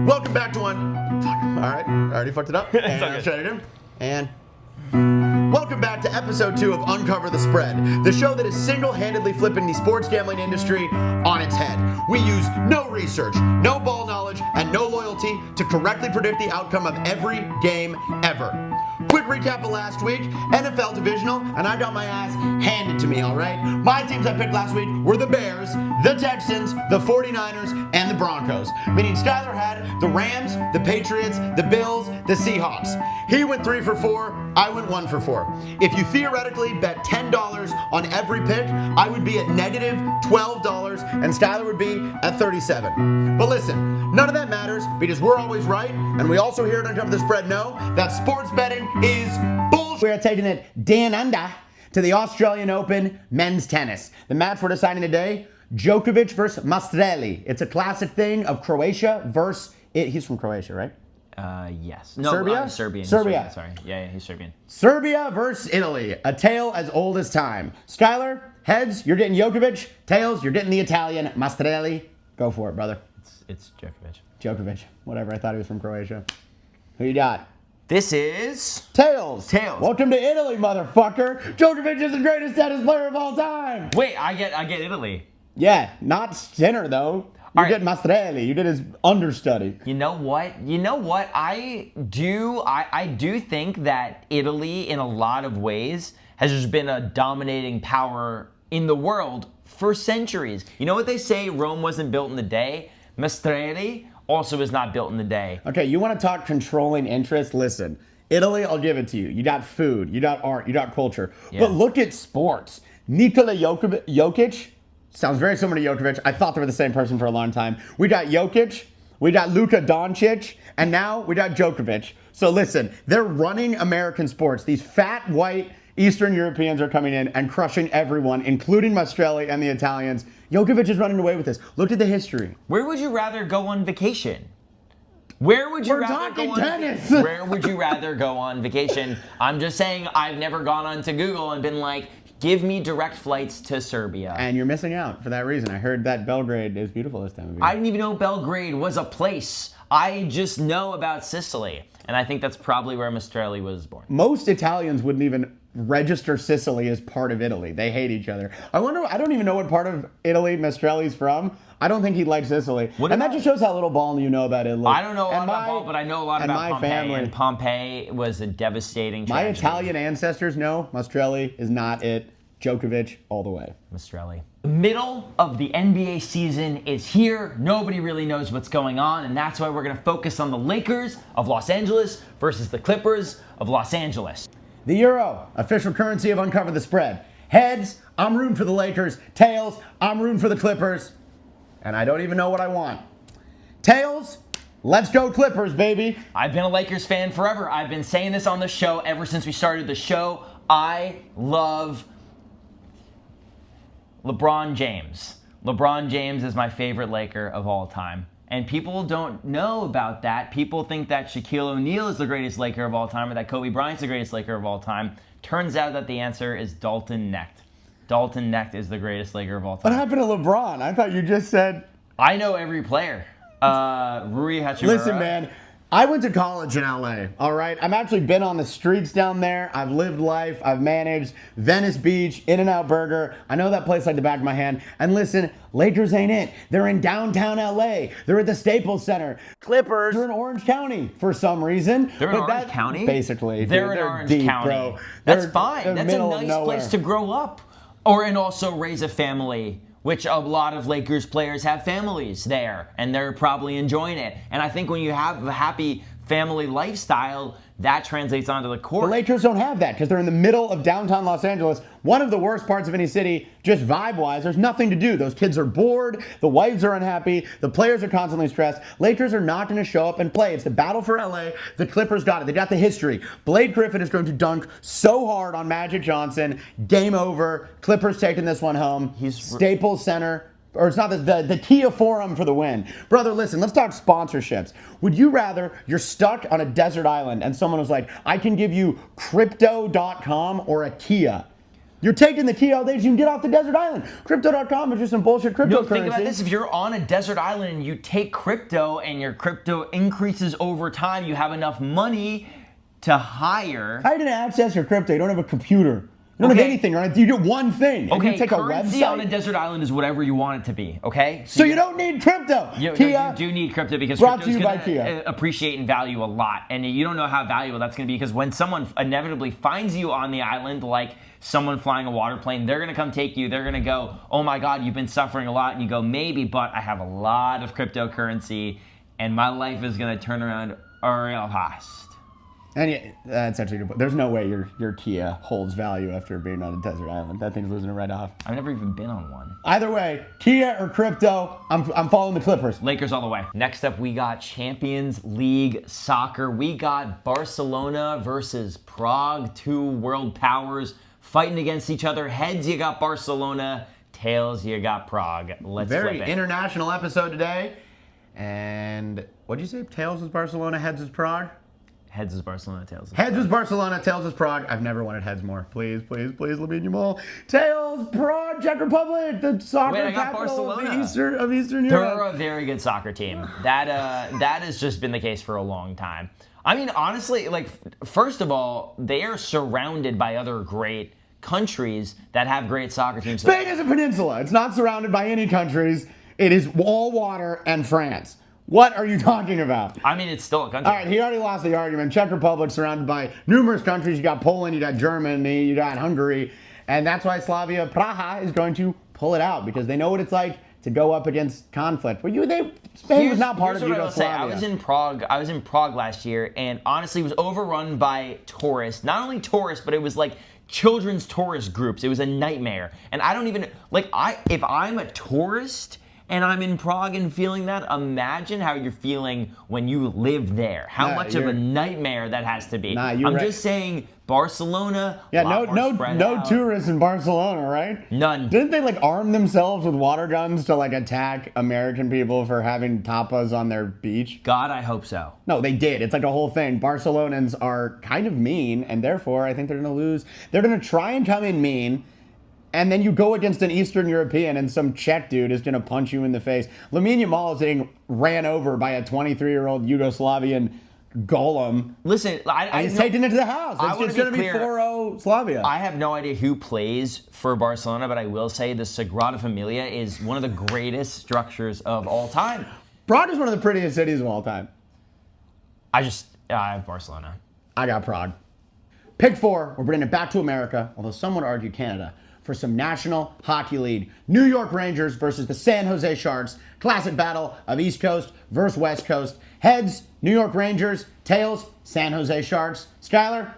Welcome back to one. Fuck. All right, I already fucked it up. And okay. let's try it again. And welcome back to episode 2 of Uncover the Spread, the show that is single-handedly flipping the sports gambling industry on its head. We use no research, no ball knowledge, and no loyalty to correctly predict the outcome of every game ever. Quick recap of last week, NFL divisional, and I got my ass handed to me, all right? My teams I picked last week were the Bears, the Texans, the 49ers, and the Broncos, meaning Skyler had the Rams, the Patriots, the Bills, the Seahawks. He went 3 for 4, I went 1 for 4. If you theoretically bet $10 on every pick, I would be at negative $12, and Skyler would be at 37. But listen, none of that matters because we're always right, and we also here at Uncover the Spread know that sports betting is bullshit. We're taking it down under to the Australian Open men's tennis. The match we're deciding today, Djokovic versus Mastrelli. It's a classic thing of Croatia versus he's from Croatia, right? Yes. No, Serbia? Serbian. Serbia. Sorry. Yeah, he's Serbian. Serbia versus Italy, a tale as old as time. Skyler, heads, you're getting Djokovic. Tails, you're getting the Italian, Mastrelli. Go for it, brother. It's Djokovic. Djokovic, whatever, I thought he was from Croatia. Who you got? This is Tails. Tails. Welcome to Italy, motherfucker. Djokovic is the greatest tennis player of all time. Wait, I get Italy. Yeah, not Sinner though. You All get right. Mastrelli. You did his understudy. You know what? I do think that Italy, in a lot of ways, has just been a dominating power in the world for centuries. You know what they say? Rome wasn't built in a day. Mastrelli also is not built in a day. Okay, you want to talk controlling interest? Listen, Italy, I'll give it to you. You got food, you got art, you got culture. Yeah. But look at sports. Nikola Jokic, sounds very similar to Djokovic. I thought they were the same person for a long time. We got Jokic, we got Luka Doncic, and now we got Djokovic. So listen, they're running American sports. These fat, white, Eastern Europeans are coming in and crushing everyone, including Mastrelli and the Italians. Djokovic is running away with this. Look at the history. Where would you rather go on vacation? Where would you We're rather talking go on tennis. Where would you rather go on vacation? I'm just saying I've never gone onto Google and been like, give me direct flights to Serbia. And you're missing out for that reason. I heard that Belgrade is beautiful this time of year. I didn't even know Belgrade was a place. I just know about Sicily. And I think that's probably where Mastrelli was born. Most Italians wouldn't even register Sicily as part of Italy. They hate each other. I don't even know what part of Italy Mastrelli's from. I don't think he likes Sicily. And that just shows how little ball you know about Italy. I don't know a lot about ball, but I know a lot about Pompeii. Family. And Pompeii was a devastating tragedy. My Italian ancestors know Mastrelli is not it. Djokovic all the way. Mastrelli. The middle of the NBA season is here. Nobody really knows what's going on, and that's why we're going to focus on the Lakers of Los Angeles versus the Clippers of Los Angeles. The euro, official currency of Uncover the Spread. Heads, I'm rooting for the Lakers. Tails, I'm rooting for the Clippers. And I don't even know what I want. Tails, let's go Clippers, baby. I've been a Lakers fan forever. I've been saying this on the show ever since we started the show. I love LeBron James. LeBron James is my favorite Laker of all time. And people don't know about that. People think that Shaquille O'Neal is the greatest Laker of all time or that Kobe Bryant's the greatest Laker of all time. Turns out that the answer is Dalton Knecht. Dalton Knecht is the greatest Laker of all time. What happened to LeBron? I thought you just said... I know every player. Rui Hachimura. Listen, man. I went to college in LA, all right? I've actually been on the streets down there. I've lived life. I've managed Venice Beach, In-N-Out Burger. I know that place like the back of my hand. And listen, Lakers ain't it. They're in downtown LA. They're at the Staples Center. Clippers are in Orange County for some reason. They're in Orange County? Basically. They're in Orange County. Bro. That's fine. That's a middle of nice nowhere. place to grow up. And also raise a family, which a lot of Lakers players have families there, and they're probably enjoying it. And I think when you have a happy family lifestyle, that translates onto the court. The Lakers don't have that because they're in the middle of downtown Los Angeles, one of the worst parts of any city, just vibe-wise. There's nothing to do. Those kids are bored. The wives are unhappy. The players are constantly stressed. Lakers are not going to show up and play. It's the battle for LA. The Clippers got it. They got the history. Blake Griffin is going to dunk so hard on Magic Johnson. Game over. Clippers taking this one home. Staples Center. Or it's not the Kia Forum for the win. Brother, listen, let's talk sponsorships. Would you rather you're stuck on a desert island and someone was like, I can give you crypto.com or a Kia? You're taking the key all day so you can get off the desert island. Crypto.com is just some bullshit cryptocurrency. No, think about this. If you're on a desert island and you take crypto and your crypto increases over time, you have enough money to hire. How are you going to access your crypto? You don't have a computer. You don't have anything, right? You do one thing. Okay, you take currency a website on a desert island is whatever you want it to be, okay? So you don't need crypto. You do need crypto because crypto is going to appreciate in value a lot. And you don't know how valuable that's going to be because when someone inevitably finds you on the island, like someone flying a water plane, they're going to come take you. They're going to go, oh my God, you've been suffering a lot. And you go, maybe, but I have a lot of cryptocurrency and my life is going to turn around real fast. And yeah, that's actually good. There's no way your Kia holds value after being on a desert island. That thing's losing it right off. I've never even been on one. Either way, Kia or crypto, I'm following the Clippers. Lakers all the way. Next up, we got Champions League soccer. We got Barcelona versus Prague, two world powers fighting against each other. Heads, you got Barcelona. Tails, you got Prague. Let's flip it. Very international episode today. And what'd you say? Tails is Barcelona, heads is Prague? Heads is Barcelona, tails is Heads is Barcelona, tails is Prague. I've never wanted heads more. Please, please, please, Lamine Yamal. Tails, Prague, Czech Republic, the soccer capital of Eastern Europe. They're a very good soccer team. That has just been the case for a long time. I mean, honestly, like, first of all, they are surrounded by other great countries that have great soccer teams. Spain is a peninsula. It's not surrounded by any countries. It is all water and France. What are you talking about? I mean, it's still a country. All right, he already lost the argument. Czech Republic surrounded by numerous countries. You got Poland, you got Germany, you got Hungary. And that's why Slavia Praha is going to pull it out because they know what it's like to go up against conflict. Well, Spain was not part of Yugoslavia. I was in Prague. I was in Prague last year, and honestly, it was overrun by tourists. Not only tourists, but it was like children's tourist groups. It was a nightmare. And I don't even if I'm a tourist and I'm in Prague and feeling that, imagine how you're feeling when you live there. How much of a nightmare that has to be. I'm just saying, Barcelona. Yeah, no tourists in Barcelona, right? None. Didn't they arm themselves with water guns to attack American people for having tapas on their beach? God, I hope so. No, they did. It's like a whole thing. Barcelonans are kind of mean, and therefore I think they're going to lose. They're going to try and come in mean. And then you go against an Eastern European and some Czech dude is going to punch you in the face. Lamine Yamal is getting ran over by a 23-year-old Yugoslavian golem. Listen, he's taken it to the house. It's going to be 4-0 Slavia. I have no idea who plays for Barcelona, but I will say the Sagrada Familia is one of the greatest structures of all time. Prague is one of the prettiest cities of all time. I have Barcelona. I got Prague. Pick 4. We're bringing it back to America, although some would argue Canada, for some National Hockey League. New York Rangers versus the San Jose Sharks. Classic battle of East Coast versus West Coast. Heads, New York Rangers. Tails, San Jose Sharks. Skyler?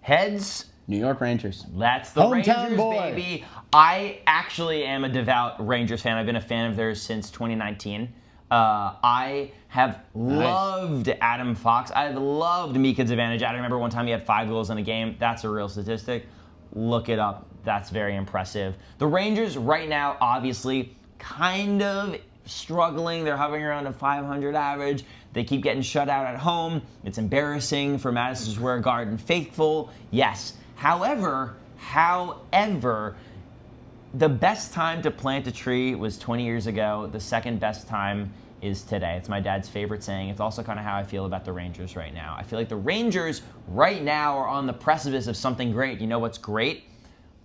Heads. New York Rangers. That's the Hometown Rangers, boy. baby. I actually am a devout Rangers fan. I've been a fan of theirs since 2019. I have loved Adam Fox. I've loved Mika Zibanejad. I remember one time he had 5 goals in a game. That's a real statistic. Look it up. That's very impressive. The Rangers right now, obviously, kind of struggling. They're hovering around a 500 average. They keep getting shut out at home. It's embarrassing for Madison Square Garden faithful. Yes. However, the best time to plant a tree was 20 years ago. The second best time is today. It's my dad's favorite saying. It's also kind of how I feel about the Rangers right now. I feel like the Rangers right now are on the precipice of something great. You know what's great?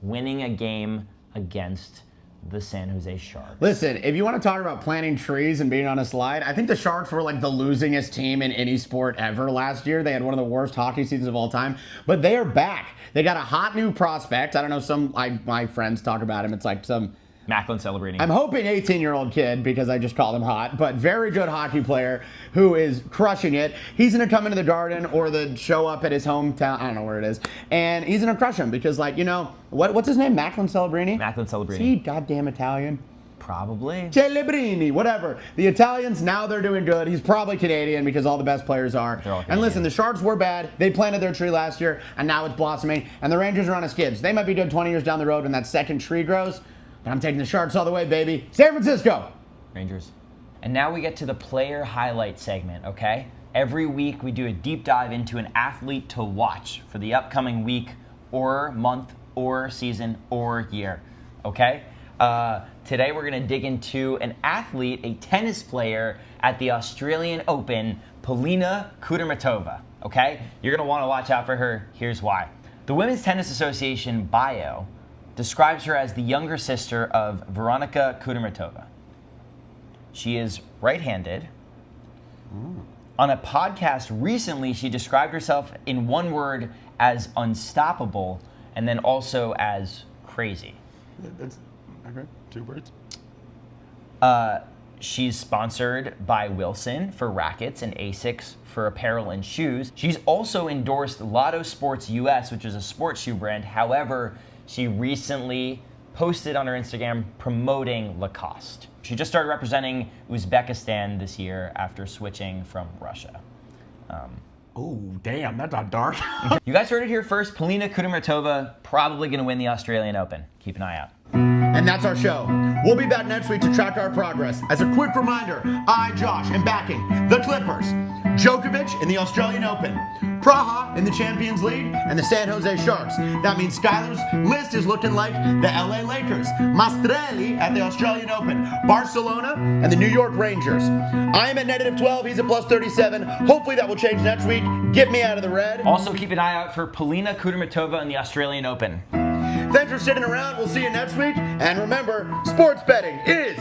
Winning a game against the San Jose Sharks. Listen, if you want to talk about planting trees and being on a slide, I think the Sharks were the losingest team in any sport ever last year. They had one of the worst hockey seasons of all time, but they are back. They got a hot new prospect. I don't know, my friends talk about him. It's like some Macklin celebrating. I'm hoping 18-year-old kid, because I just called him hot, but very good hockey player who is crushing it. He's going to come into the Garden or show up at his hometown. I don't know where it is. And he's going to crush him because, what's his name? Macklin Celebrini? Macklin Celebrini. Is he goddamn Italian? Probably. Celebrini, whatever. The Italians, now they're doing good. He's probably Canadian because all the best players are. And listen, the Sharks were bad. They planted their tree last year, and now it's blossoming. And the Rangers are on a skids. They might be good 20 years down the road when that second tree grows. But I'm taking the Sharks all the way, baby. San Francisco. Rangers. And now we get to the player highlight segment, okay? Every week we do a deep dive into an athlete to watch for the upcoming week. or month or season or year. Okay? Today we're going to dig into an athlete, a tennis player at the Australian Open, Polina Kudermetova. Okay? You're going to want to watch out for her. Here's why. The Women's Tennis Association bio describes her as the younger sister of Veronika Kudermetova. She is right-handed. On a podcast recently, she described herself in one word as unstoppable and then also as crazy. That's okay. 2 words. She's sponsored by Wilson for rackets and Asics for apparel and shoes. She's also endorsed Lotto Sports US, which is a sports shoe brand. However, she recently posted on her Instagram promoting Lacoste. She just started representing Uzbekistan this year after switching from Russia. Oh, damn, that's not dark. You guys heard it here first. Polina Kudermetova probably going to win the Australian Open. Keep an eye out. And that's our show. We'll be back next week to track our progress. As a quick reminder, I, Josh, am backing the Clippers, Djokovic in the Australian Open, Praha in the Champions League, and the San Jose Sharks. That means Skylar's list is looking like the LA Lakers, Mastrelli at the Australian Open, Barcelona, and the New York Rangers. I am at -12, he's at +37. Hopefully that will change next week. Get me out of the red. Also keep an eye out for Polina Kudermetova in the Australian Open. Thanks for sitting around. We'll see you next week. And remember, sports betting is